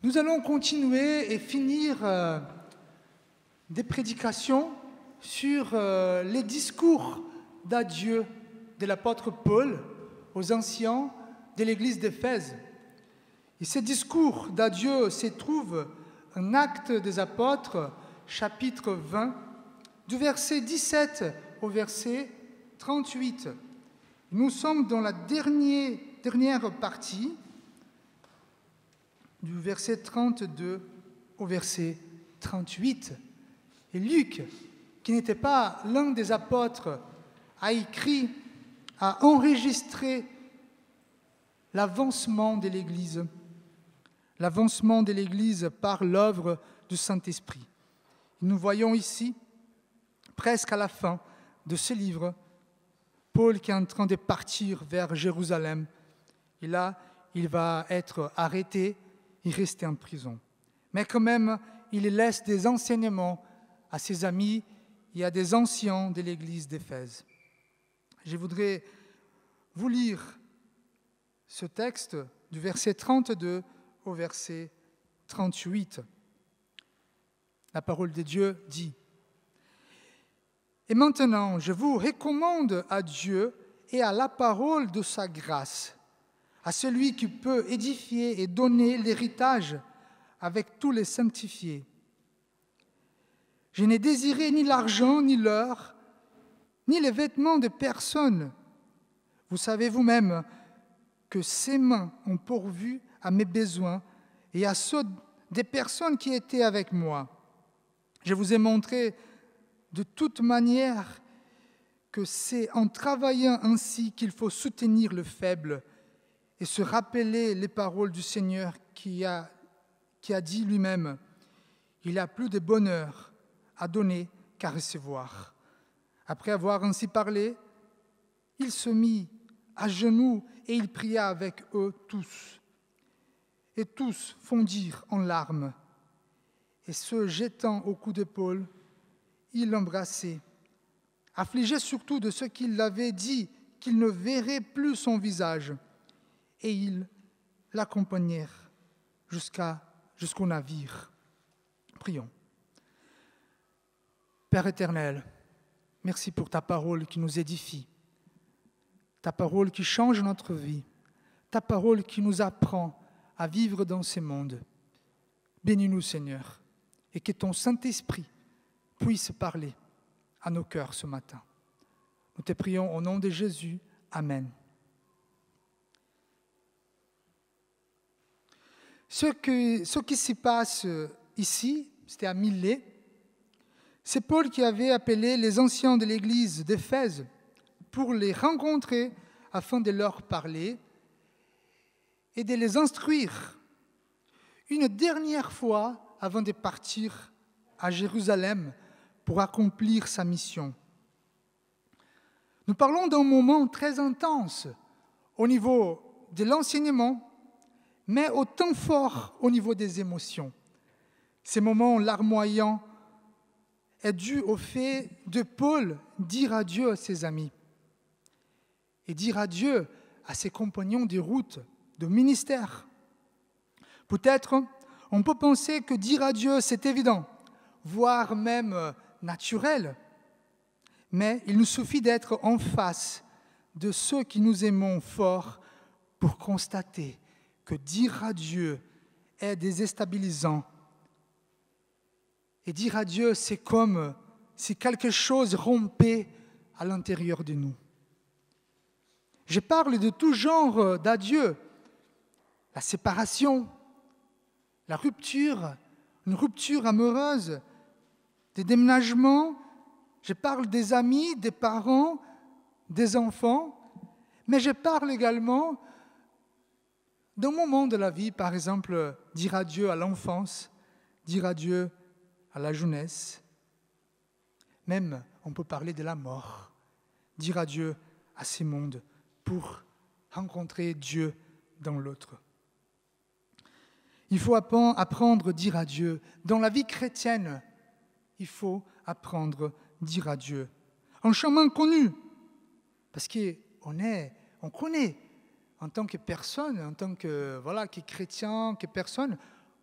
Nous allons continuer et finir des prédications sur les discours d'adieu de l'apôtre Paul aux anciens de l'église d'Éphèse. Et ces discours d'adieu se trouvent en Actes des Apôtres, chapitre 20, du verset 17 au verset 38. Nous sommes dans la dernière partie, du verset 32 au verset 38. Et Luc, qui n'était pas l'un des apôtres, a enregistré l'avancement de l'Église par l'œuvre du Saint-Esprit. Nous voyons ici, presque à la fin de ce livre, Paul qui est en train de partir vers Jérusalem. Et là, il va être arrêté et rester en prison. Mais quand même, il laisse des enseignements à ses amis et à des anciens de l'église d'Éphèse. Je voudrais vous lire ce texte du verset 32 au verset 38. La parole de Dieu dit: « Et maintenant, je vous recommande à Dieu et à la parole de sa grâce, à celui qui peut édifier et donner l'héritage avec tous les sanctifiés. Je n'ai désiré ni l'argent, ni l'or, ni les vêtements de personne. Vous savez vous-même que ces mains ont pourvu à mes besoins et à ceux des personnes qui étaient avec moi. Je vous ai montré de toute manière que c'est en travaillant ainsi qu'il faut soutenir le faible et se rappeler les paroles du Seigneur qui a dit lui-même: « Il y a plus de bonheur à donner qu'à recevoir. » Après avoir ainsi parlé, il se mit à genoux et il pria avec eux tous. Et tous fondirent en larmes. Et se jetant au cou de Paul, il l'embrassait, affligé surtout de ce qu'il avait dit, qu'il ne verrait plus son visage. Et ils l'accompagnèrent jusqu'au navire. Prions. Père éternel, merci pour ta parole qui nous édifie, ta parole qui change notre vie, ta parole qui nous apprend à vivre dans ce monde. Bénis-nous, Seigneur, et que ton Saint-Esprit puisse parler à nos cœurs ce matin. Nous te prions au nom de Jésus. Amen. Ce qui se passe ici, c'était à Milet, c'est Paul qui avait appelé les anciens de l'église d'Éphèse pour les rencontrer afin de leur parler et de les instruire une dernière fois avant de partir à Jérusalem pour accomplir sa mission. Nous parlons d'un moment très intense au niveau de l'enseignement, mais autant fort au niveau des émotions. Ces moments larmoyants est dû au fait de Paul dire adieu à ses amis et dire adieu à ses compagnons de route, de ministère. Peut-être on peut penser que dire adieu, c'est évident, voire même naturel, mais il nous suffit d'être en face de ceux qui nous aimons fort pour constater que dire adieu est déstabilisant. Et dire adieu, c'est comme si quelque chose rompait à l'intérieur de nous. Je parle de tout genre d'adieu, la séparation, la rupture, une rupture amoureuse, des déménagements. Je parle des amis, des parents, des enfants, mais je parle également d'un moment de la vie, par exemple, dire adieu à l'enfance, dire adieu à la jeunesse. Même, on peut parler de la mort, dire adieu à ces mondes pour rencontrer Dieu dans l'autre. Il faut apprendre à dire adieu. Dans la vie chrétienne, il faut apprendre à dire adieu. Un chemin connu, parce qu'on connaît en tant que personne, en tant que chrétien, que personne,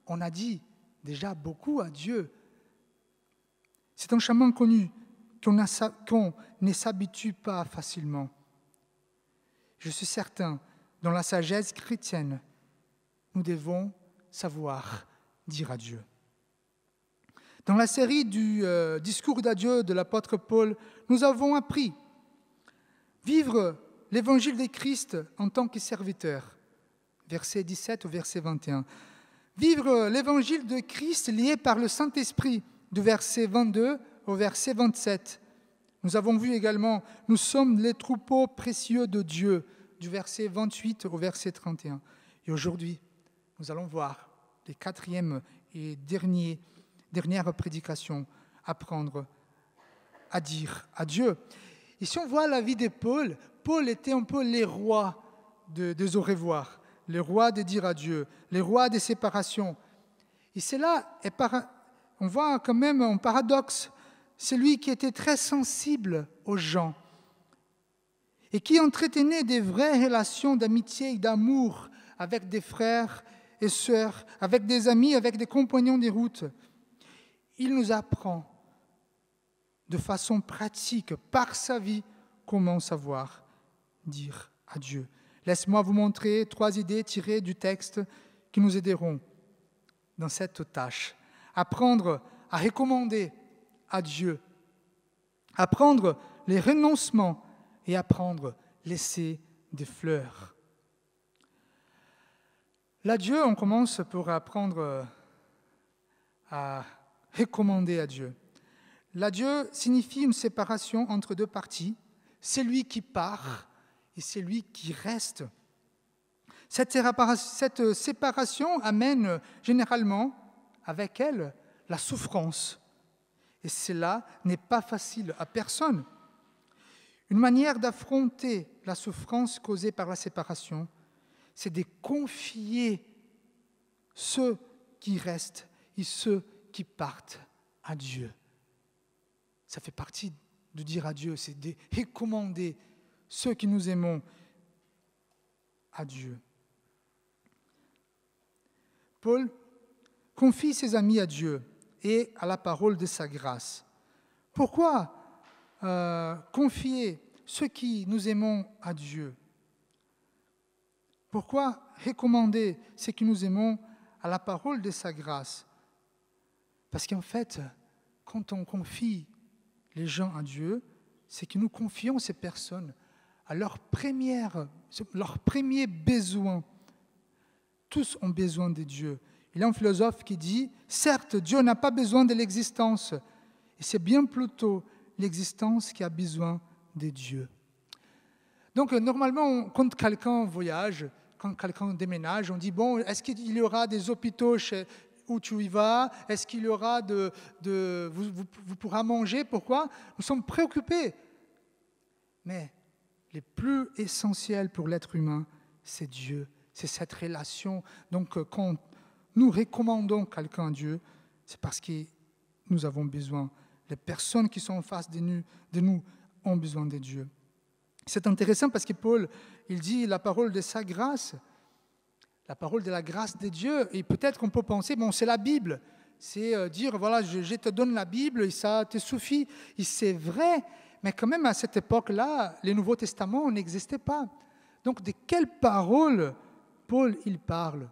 on a dit déjà beaucoup à Dieu. C'est un chemin connu qu'on ne s'habitue pas facilement. Je suis certain, dans la sagesse chrétienne, nous devons savoir dire adieu. Dans la série du discours d'adieu de l'apôtre Paul, nous avons appris vivre l'évangile de Christ en tant que serviteur, verset 17 au verset 21. Vivre l'évangile de Christ lié par le Saint-Esprit, du verset 22 au verset 27. Nous avons vu également, nous sommes les troupeaux précieux de Dieu, du verset 28 au verset 31. Et aujourd'hui, nous allons voir les quatrième et dernière prédication, apprendre à dire adieu. Et si on voit la vie de Paul, Paul était un peu les rois des au revoir, les rois de dire adieu, les rois des séparations. Et c'est là, on voit quand même un paradoxe, celui qui était très sensible aux gens et qui entretenait des vraies relations d'amitié et d'amour avec des frères et sœurs, avec des amis, avec des compagnons de route. Il nous apprend de façon pratique, par sa vie, comment savoir dire adieu. Laisse-moi vous montrer 3 idées tirées du texte qui nous aideront dans cette tâche. Apprendre à recommander à Dieu, apprendre les renoncements et apprendre à laisser des fleurs. L'adieu, on commence pour apprendre à recommander à Dieu. L'adieu signifie une séparation entre 2 parties, celui qui part et celui qui reste. Cette séparation amène généralement avec elle la souffrance. Et cela n'est pas facile à personne. Une manière d'affronter la souffrance causée par la séparation, c'est de confier ceux qui restent et ceux qui partent à Dieu. Ça fait partie de dire adieu, c'est de recommander ceux qui nous aimons à Dieu. Paul confie ses amis à Dieu et à la parole de sa grâce. Pourquoi confier ceux qui nous aimons à Dieu? Pourquoi recommander ceux qui nous aimons à la parole de sa grâce? Parce qu'en fait, quand on confie les gens à Dieu, c'est que nous confions ces personnes à leur premier besoin. Tous ont besoin de Dieu. Il y a un philosophe qui dit, certes, Dieu n'a pas besoin de l'existence, et c'est bien plutôt l'existence qui a besoin de Dieu. Donc, normalement, quand quelqu'un voyage, quand quelqu'un déménage, on dit, bon, est-ce qu'il y aura des hôpitaux où tu y vas? Est-ce qu'il y aura vous pourrez manger? Pourquoi? Nous sommes préoccupés. Mais le plus essentiel pour l'être humain, c'est Dieu, c'est cette relation. Donc, quand nous recommandons quelqu'un à Dieu, c'est parce que nous avons besoin. Les personnes qui sont en face de nous ont besoin de Dieu. C'est intéressant parce que Paul, il dit la parole de sa grâce, la parole de la grâce de Dieu. Et peut-être qu'on peut penser, bon, c'est la Bible. C'est dire, voilà, je te donne la Bible et ça te suffit. Et c'est vrai, mais quand même à cette époque-là, le Nouveau Testament n'existait pas. Donc de quelle parole Paul, il parle?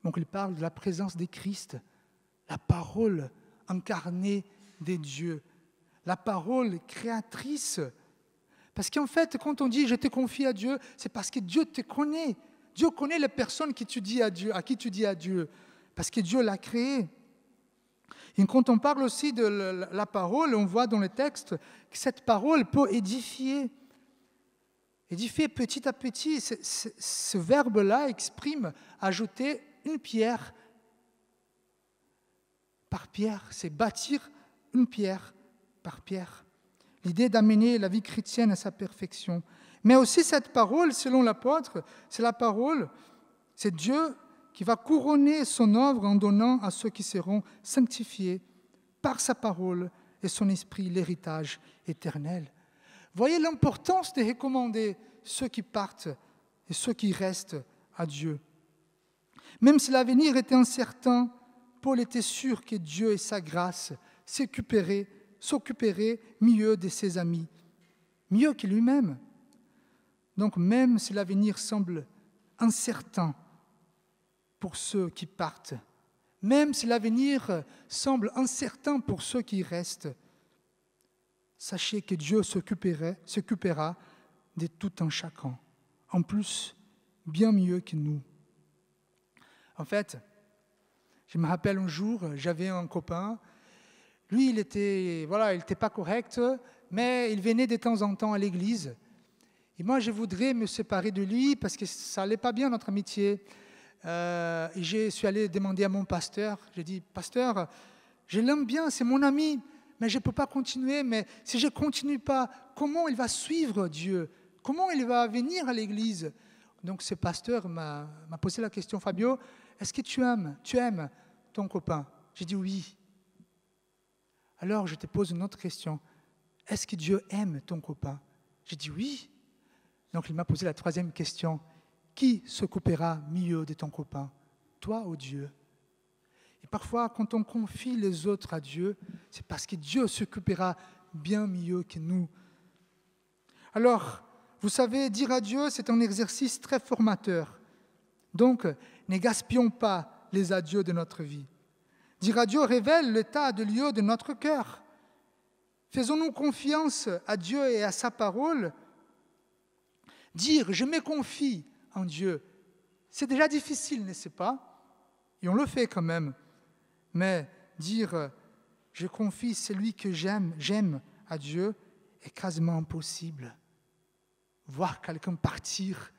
Donc il parle de la présence de Christ, la parole incarnée de Dieu, la parole créatrice. Parce qu'en fait, quand on dit « je te confie à Dieu », c'est parce que Dieu te connaît. Dieu connaît les personnes à qui tu dis adieu, parce que Dieu l'a créé. Et quand on parle aussi de la parole, on voit dans le texte que cette parole peut édifier. Édifier petit à petit, ce verbe-là exprime ajouter une pierre par pierre, c'est bâtir une pierre par pierre. L'idée d'amener la vie chrétienne à sa perfection. Mais aussi cette parole, selon l'apôtre, c'est Dieu qui va couronner son œuvre en donnant à ceux qui seront sanctifiés par sa parole et son esprit l'héritage éternel. Voyez l'importance de recommander ceux qui partent et ceux qui restent à Dieu. Même si l'avenir était incertain, Paul était sûr que Dieu et sa grâce s'occuperaient mieux de ses amis, mieux que lui-même. Donc même si l'avenir semble incertain pour ceux qui partent, même si l'avenir semble incertain pour ceux qui restent, sachez que Dieu s'occupera de tout un chacun. En plus, bien mieux que nous. En fait, je me rappelle un jour, j'avais un copain, lui, il était pas correct, mais il venait de temps en temps à l'église. Et moi, je voudrais me séparer de lui parce que ça n'allait pas bien, notre amitié. Et je suis allé demander à mon pasteur, j'ai dit, pasteur, je l'aime bien, c'est mon ami, mais je ne peux pas continuer. Mais si je ne continue pas, comment il va suivre Dieu? Comment il va venir à l'église? Donc ce pasteur m'a posé la question, Fabio, est-ce que tu aimes ton copain? J'ai dit oui. Alors je te pose une autre question, est-ce que Dieu aime ton copain? J'ai dit oui. Donc il m'a posé la troisième question, qui s'occupera mieux de ton copain, toi ou Dieu? Et parfois, quand on confie les autres à Dieu, c'est parce que Dieu s'occupera bien mieux que nous. Alors, vous savez, dire adieu, c'est un exercice très formateur. Donc, ne gaspillons pas les adieux de notre vie. Dire adieu révèle l'état de lieu de notre cœur. Faisons-nous confiance à Dieu et à sa parole. Dire « je me confie en Dieu », c'est déjà difficile, n'est-ce pas? Et on le fait quand même. Mais dire « je confie celui que j'aime à Dieu » est quasiment impossible. Voir quelqu'un partir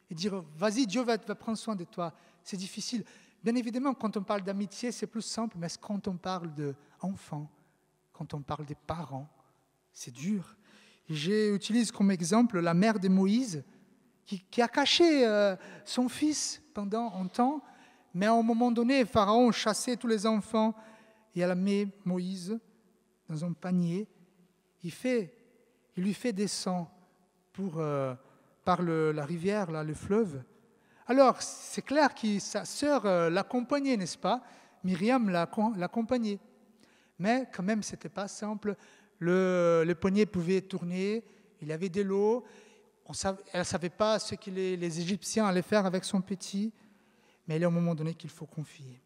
et dire « vas-y, Dieu va prendre soin de toi », c'est difficile. Bien évidemment, quand on parle d'amitié, c'est plus simple, mais quand on parle d'enfants, quand on parle des parents, c'est dur. J'utilise comme exemple la mère de Moïse, qui a caché son fils pendant un temps, mais à un moment donné, Pharaon chassait tous les enfants et elle met Moïse dans un panier. Il lui fait descendre par la rivière, là, le fleuve. Alors, c'est clair que sa sœur l'accompagnait, n'est-ce pas? Myriam l'accompagnait. Mais quand même, ce n'était pas simple. Le poignet pouvait tourner, il y avait de l'eau. Elle ne savait pas ce que les Égyptiens allaient faire avec son petit, mais il y a un moment donné qu'il faut confier.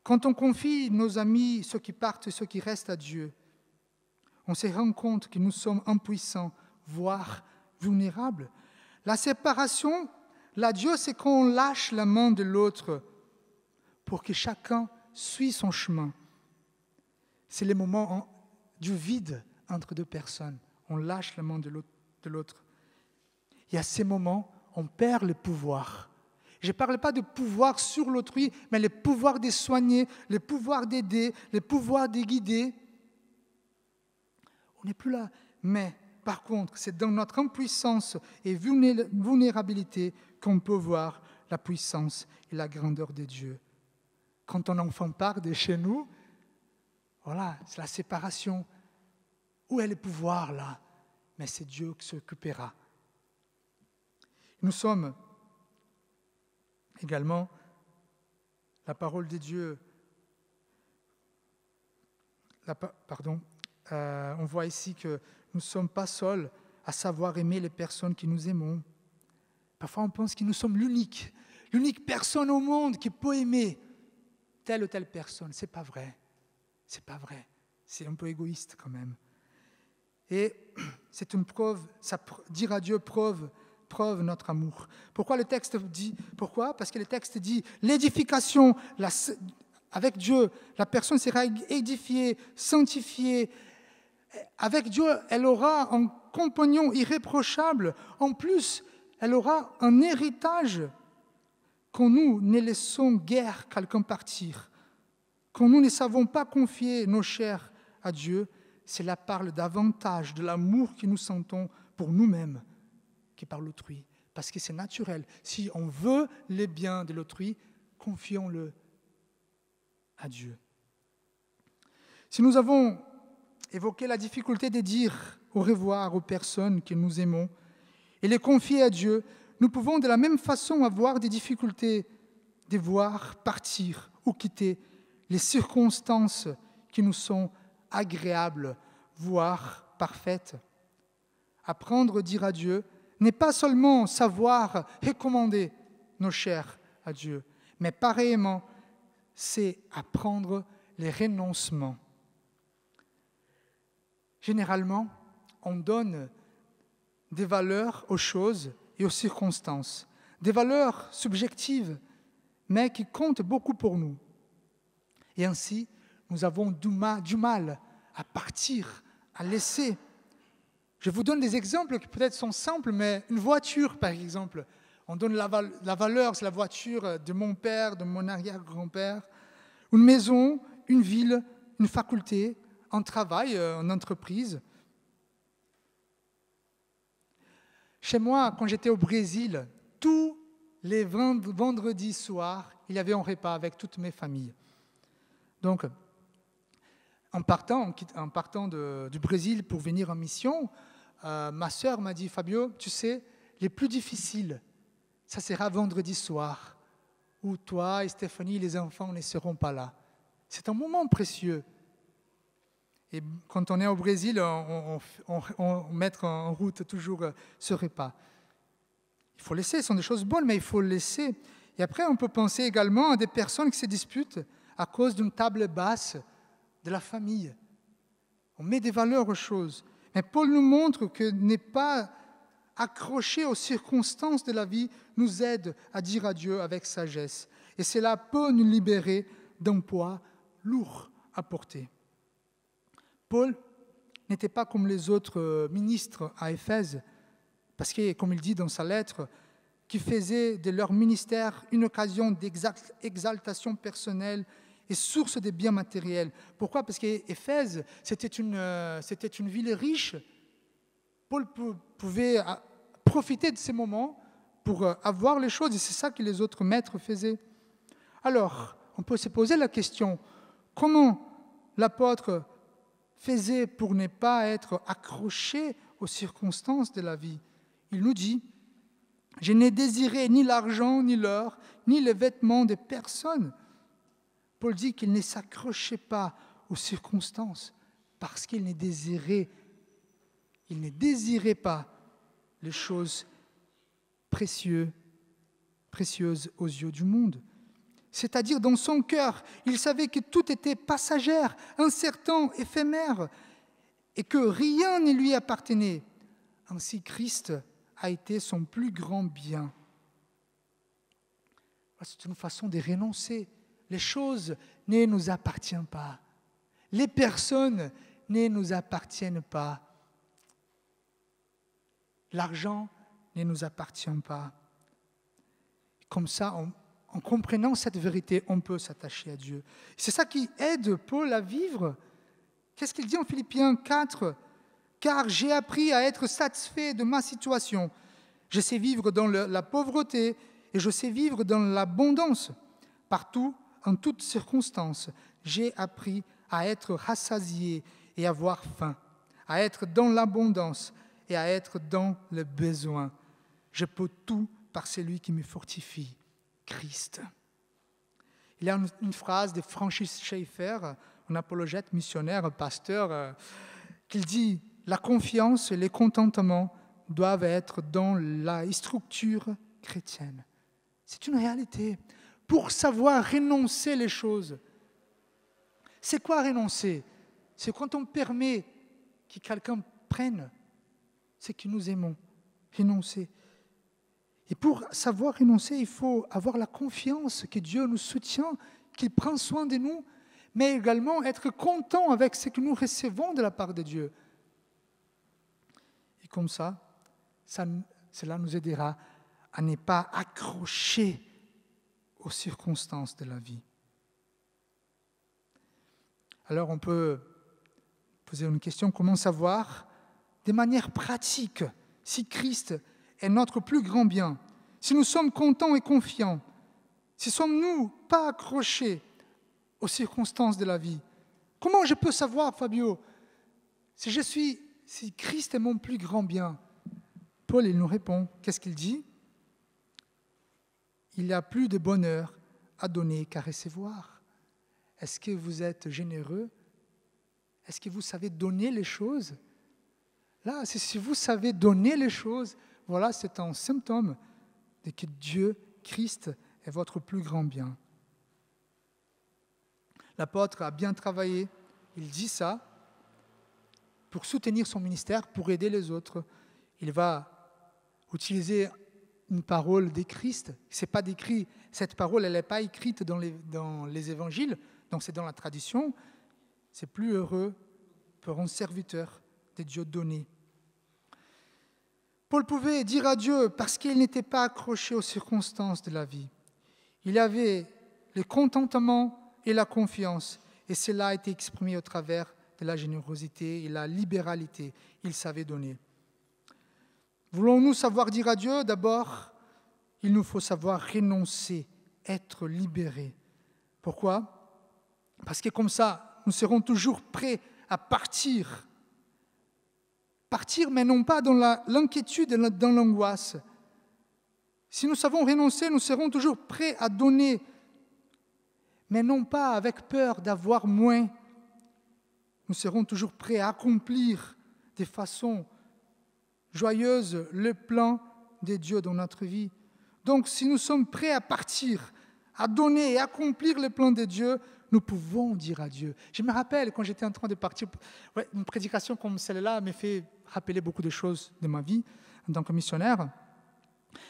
Quand on confie nos amis, ceux qui partent et ceux qui restent à Dieu, on se rend compte que nous sommes impuissants, voire vulnérables. La séparation, l'adieu, c'est qu'on lâche la main de l'autre pour que chacun suive son chemin. C'est le moment du vide entre deux personnes. On lâche la main de l'autre. Et à ces moments, on perd le pouvoir. Je ne parle pas de pouvoir sur l'autrui, mais le pouvoir de soigner, le pouvoir d'aider, le pouvoir de guider. On n'est plus là. Mais, par contre, c'est dans notre impuissance et vulnérabilité qu'on peut voir la puissance et la grandeur de Dieu. Quand un enfant part de chez nous, voilà, c'est la séparation. Où est le pouvoir là? Mais c'est Dieu qui s'occupera. Nous sommes également la parole de Dieu. On voit ici que nous ne sommes pas seuls à savoir aimer les personnes que nous aimons. Parfois on pense que nous sommes l'unique personne au monde qui peut aimer telle ou telle personne. C'est pas vrai. C'est pas vrai. C'est un peu égoïste quand même. Et c'est une preuve, dire à Dieu preuve notre amour. Pourquoi le texte dit? Pourquoi? Parce que le texte dit l'édification, avec Dieu, la personne sera édifiée, sanctifiée. Avec Dieu, elle aura un compagnon irréprochable. En plus, elle aura un héritage. Quand nous ne laissons guère quelqu'un partir, quand nous ne savons pas confier nos chairs à Dieu, cela parle davantage de l'amour que nous sentons pour nous-mêmes que par l'autrui. Parce que c'est naturel. Si on veut le bien de l'autrui, confions-le à Dieu. Si nous avons évoqué la difficulté de dire au revoir aux personnes que nous aimons et les confier à Dieu, nous pouvons de la même façon avoir des difficultés de voir partir ou quitter les circonstances qui nous sont agréables, voire parfaites. Apprendre à dire adieu n'est pas seulement savoir recommander nos chairs à Dieu, mais pareillement, c'est apprendre les renoncements. Généralement, on donne des valeurs aux choses et aux circonstances, des valeurs subjectives, mais qui comptent beaucoup pour nous. Et ainsi, nous avons du mal à partir, à laisser. Je vous donne des exemples qui peut-être sont simples, mais une voiture, par exemple. On donne la valeur, c'est la voiture de mon père, de mon arrière-grand-père. Une maison, une ville, une faculté, un travail, une entreprise. Chez moi, quand j'étais au Brésil, tous les vendredis soirs, il y avait un repas avec toutes mes familles. Donc, en partant du Brésil pour venir en mission, ma sœur m'a dit, Fabio, tu sais, les plus difficiles, ça sera vendredi soir, où toi et Stéphanie, les enfants, ne seront pas là. C'est un moment précieux. Et quand on est au Brésil, on met en route toujours ce repas. Il faut laisser, ce sont des choses bonnes, mais il faut le laisser. Et après, on peut penser également à des personnes qui se disputent à cause d'une table basse de la famille. On met des valeurs aux choses. Mais Paul nous montre que n'est pas accroché aux circonstances de la vie nous aide à dire adieu avec sagesse. Et cela peut nous libérer d'un poids lourd à porter. Paul n'était pas comme les autres ministres à Éphèse, parce que, comme il dit dans sa lettre, qui faisaient de leur ministère une occasion d'exaltation personnelle et source de biens matériels. Pourquoi ? Parce qu'Éphèse, c'était une ville riche. Paul pouvait profiter de ces moments pour avoir les choses, et c'est ça que les autres maîtres faisaient. Alors, on peut se poser la question, comment l'apôtre faisait pour ne pas être accroché aux circonstances de la vie ? Il nous dit, « Je n'ai désiré ni l'argent, ni l'or, ni les vêtements de personne. » Paul dit qu'il ne s'accrochait pas aux circonstances parce qu'il ne désirait pas les choses précieuses aux yeux du monde. C'est-à-dire dans son cœur, il savait que tout était passager, incertain, éphémère, et que rien ne lui appartenait. Ainsi, Christ a été son plus grand bien. C'est une façon de renoncer. Les choses ne nous appartiennent pas. Les personnes ne nous appartiennent pas. L'argent ne nous appartient pas. Comme ça, en comprenant cette vérité, on peut s'attacher à Dieu. C'est ça qui aide Paul à vivre. Qu'est-ce qu'il dit en Philippiens 4 ? Car j'ai appris à être satisfait de ma situation. Je sais vivre dans la pauvreté et je sais vivre dans l'abondance. Partout, en toutes circonstances, j'ai appris à être rassasié et avoir faim, à être dans l'abondance et à être dans le besoin. Je peux tout par celui qui me fortifie, Christ. Il y a une phrase de Francis Schaeffer, un apologète, missionnaire, pasteur, qui dit « La confiance et le contentement doivent être dans la structure chrétienne. » C'est une réalité. Pour savoir renoncer les choses. C'est quoi renoncer ? C'est quand on permet que quelqu'un prenne ce que nous aimons. Renoncer. Et pour savoir renoncer, il faut avoir la confiance que Dieu nous soutient, qu'il prend soin de nous, mais également être content avec ce que nous recevons de la part de Dieu. Et comme ça, cela nous aidera à ne pas accrocher aux circonstances de la vie. Alors on peut poser une question, comment savoir de manière pratique si Christ est notre plus grand bien, si nous sommes contents et confiants, si sommes-nous pas accrochés aux circonstances de la vie? Comment je peux savoir, Fabio, si Christ est mon plus grand bien? Paul, il nous répond, qu'est-ce qu'il dit ? il y a plus de bonheur à donner qu'à recevoir. Est-ce que vous êtes généreux? Est-ce que vous savez donner les choses? Là, si vous savez donner les choses, voilà, c'est un symptôme de que Dieu, Christ, est votre plus grand bien. L'apôtre a bien travaillé, il dit ça, pour soutenir son ministère, pour aider les autres. Il va utiliser une parole de Christ. C'est pas décrit, cette parole, elle n'est pas écrite dans les évangiles, donc c'est dans la tradition. C'est plus heureux pour un serviteur de Dieu donné. Paul pouvait dire adieu parce qu'il n'était pas accroché aux circonstances de la vie. Il avait le contentement et la confiance, et cela a été exprimé au travers de la générosité et la libéralité. Il savait donner. Voulons-nous savoir dire adieu? D'abord, il nous faut savoir renoncer, être libérés. Pourquoi? Parce que comme ça, nous serons toujours prêts à partir. Partir, mais non pas dans l'inquiétude et dans l'angoisse. Si nous savons renoncer, nous serons toujours prêts à donner, mais non pas avec peur d'avoir moins. Nous serons toujours prêts à accomplir de façon joyeuse le plan de Dieu dans notre vie. Donc, si nous sommes prêts à partir, à donner et accomplir le plan de Dieu, nous pouvons dire adieu. Je me rappelle quand j'étais en train de partir, une prédication comme celle-là m'a fait rappeler beaucoup de choses de ma vie en tant que missionnaire.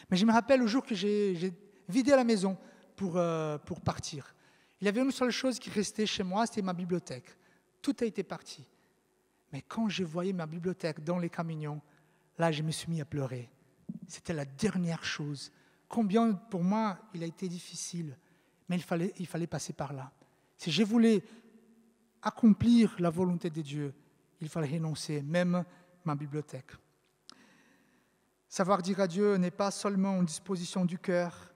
Mais je me rappelle le jour que j'ai vidé la maison pour partir. Il y avait une seule chose qui restait chez moi, c'était ma bibliothèque. Tout a été parti. Mais quand je voyais ma bibliothèque dans les camions, là, je me suis mis à pleurer. C'était la dernière chose. Combien, pour moi, il a été difficile, mais il fallait passer par là. Si je voulais accomplir la volonté de Dieu, il fallait renoncer, même ma bibliothèque. Savoir dire adieu n'est pas seulement une disposition du cœur,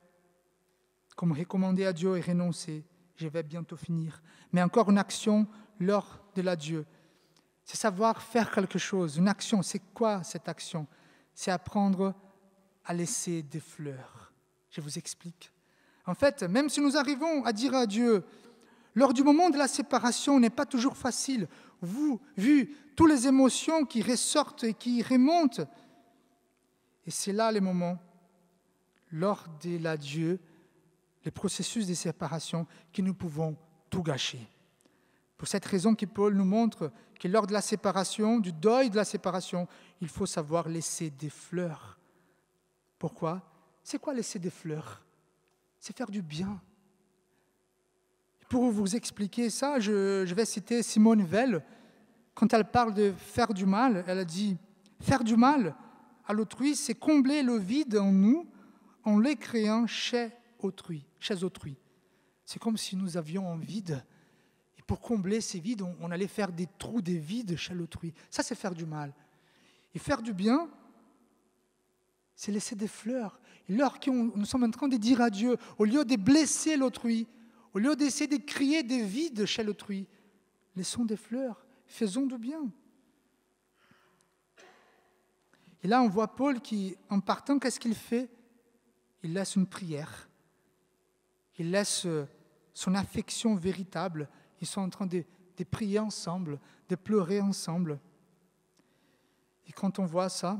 comme recommander à Dieu et renoncer, je vais bientôt finir, mais encore une action lors de l'adieu. C'est savoir faire quelque chose, une action. C'est quoi cette action? C'est apprendre à laisser des fleurs. Je vous explique. En fait, même si nous arrivons à dire adieu, lors du moment de la séparation n'est pas toujours facile. Vu toutes les émotions qui ressortent et qui remontent. Et c'est là le moment, lors de l'adieu, le processus de séparation, que nous pouvons tout gâcher. Pour cette raison que Paul nous montre que lors de la séparation, du deuil de la séparation, il faut savoir laisser des fleurs. Pourquoi? C'est quoi laisser des fleurs? C'est faire du bien. Pour vous expliquer ça, je vais citer Simone Weil. Quand elle parle de faire du mal, elle a dit « Faire du mal à l'autrui, c'est combler le vide en nous en le créant chez autrui. » C'est comme si nous avions un vide. Et pour combler ces vides, on allait faire des trous, des vides chez l'autrui. Ça, c'est faire du mal. Et faire du bien, c'est laisser des fleurs. Et lorsque nous sommes en train de dire adieu, au lieu de blesser l'autrui, au lieu d'essayer de créer des vides chez l'autrui, laissons des fleurs, faisons du bien. Et là, on voit Paul qui, en partant, qu'est-ce qu'il fait? Il laisse une prière. Il laisse son affection véritable. Ils sont en train de prier ensemble, de pleurer ensemble. Et quand on voit ça,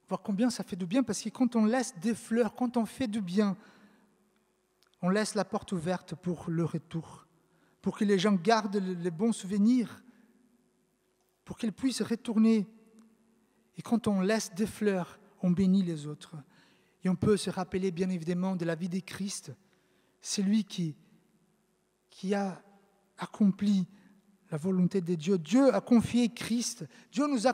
on voit combien ça fait du bien, parce que quand on laisse des fleurs, quand on fait du bien, on laisse la porte ouverte pour le retour, pour que les gens gardent les bons souvenirs, pour qu'ils puissent retourner. Et quand on laisse des fleurs, on bénit les autres. Et on peut se rappeler bien évidemment de la vie de Christ. C'est lui qui a accompli la volonté de Dieu. Dieu a confié Christ. Dieu nous a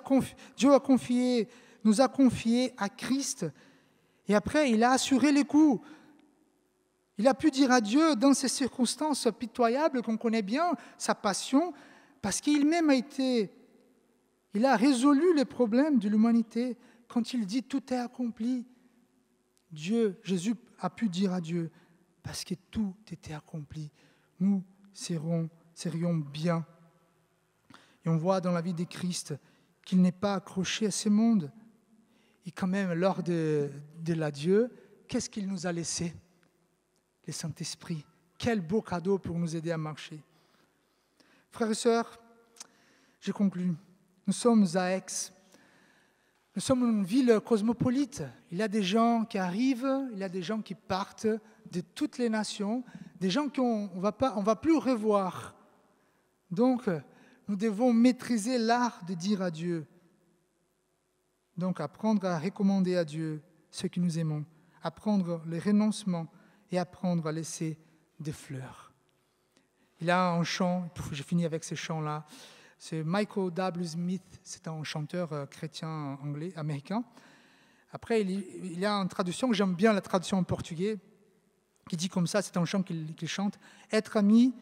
confié à Christ. Et après, il a assuré les coups. Il a pu dire adieu dans ces circonstances pitoyables qu'on connaît bien, sa passion, parce qu'il-même il a résolu les problèmes de l'humanité. Quand il dit « tout est accompli », Jésus a pu dire adieu, parce que tout était accompli. Nous serions bien. Et on voit dans la vie de Christ qu'il n'est pas accroché à ce monde. Et quand même, lors de l'adieu, qu'est-ce qu'il nous a laissé? Le Saint-Esprit. Quel beau cadeau pour nous aider à marcher. Frères et sœurs, je conclue. Nous sommes à Aix. Nous sommes une ville cosmopolite. Il y a des gens qui arrivent, il y a des gens qui partent de toutes les nations, des gens qu'on ne va plus revoir. Donc, nous devons maîtriser l'art de dire adieu. Donc, apprendre à recommander à Dieu ce que nous aimons, apprendre le renoncement et apprendre à laisser des fleurs. Il y a un chant, je finis avec ce chant-là, c'est Michael W. Smith, c'est un chanteur chrétien anglais, américain. Après, il y a une traduction, j'aime bien la traduction en portugais, qui dit comme ça, c'est un chant qu'il chante, « Être ami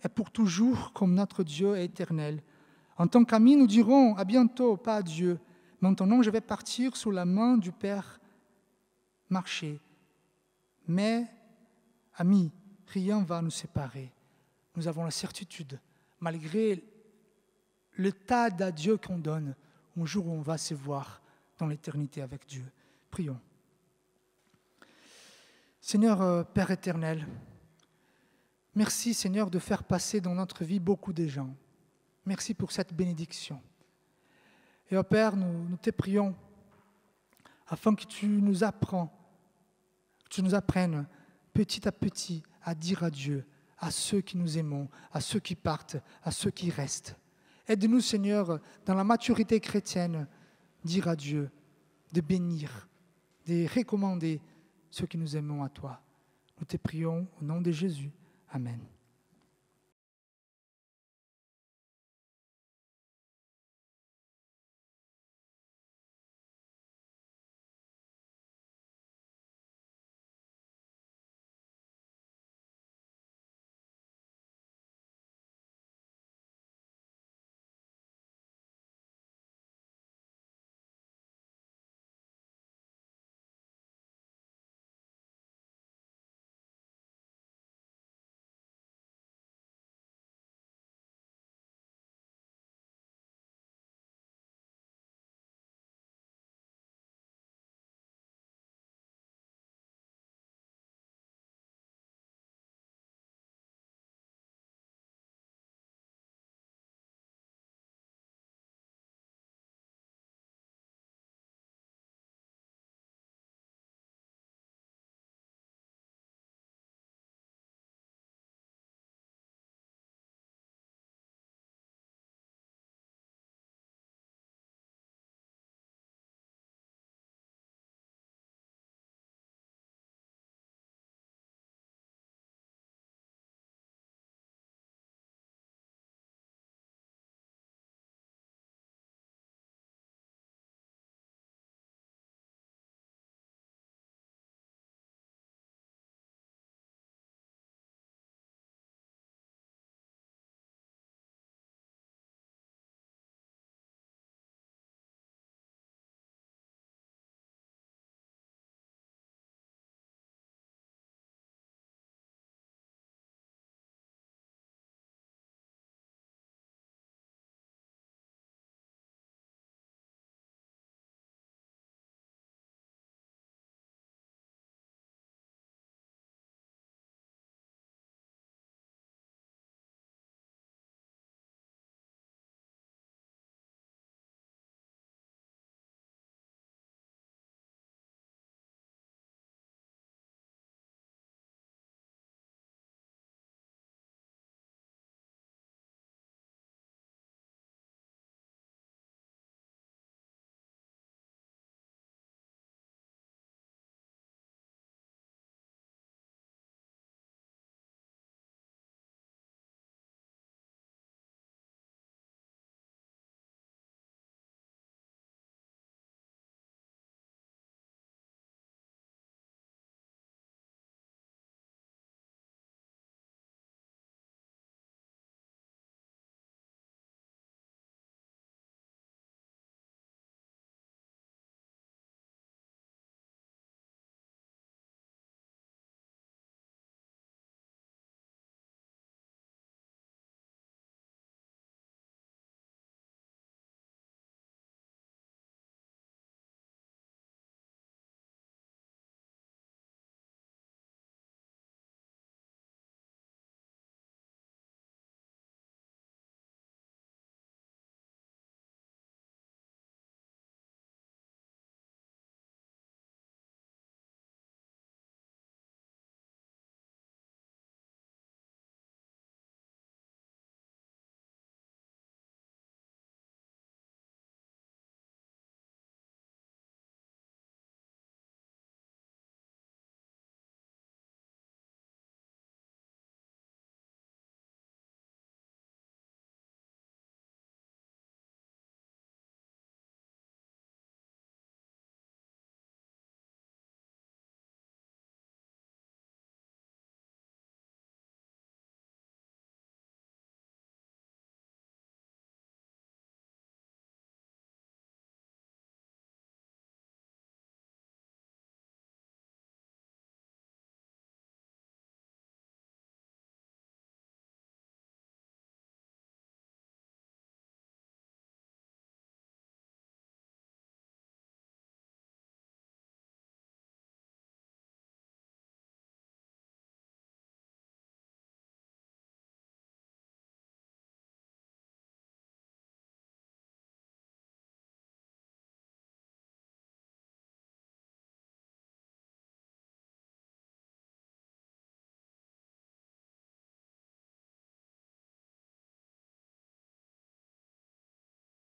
est pour toujours comme notre Dieu est éternel. En tant qu'amis, nous dirons à bientôt, pas adieu. Maintenant, je vais partir sous la main du Père marcher. Mais, amis, rien ne va nous séparer. Nous avons la certitude, malgré le tas d'adieux qu'on donne, un jour où on va se voir dans l'éternité avec Dieu. Prions. Seigneur Père éternel, merci Seigneur de faire passer dans notre vie beaucoup de gens. Merci pour cette bénédiction. Et au Père, nous te prions afin que tu nous apprennes petit à petit à dire adieu à ceux qui nous aimons, à ceux qui partent, à ceux qui restent. Aide-nous, Seigneur, dans la maturité chrétienne, dire adieu, de bénir, de recommander ceux qui nous aimons à toi. Nous te prions au nom de Jésus. Amen.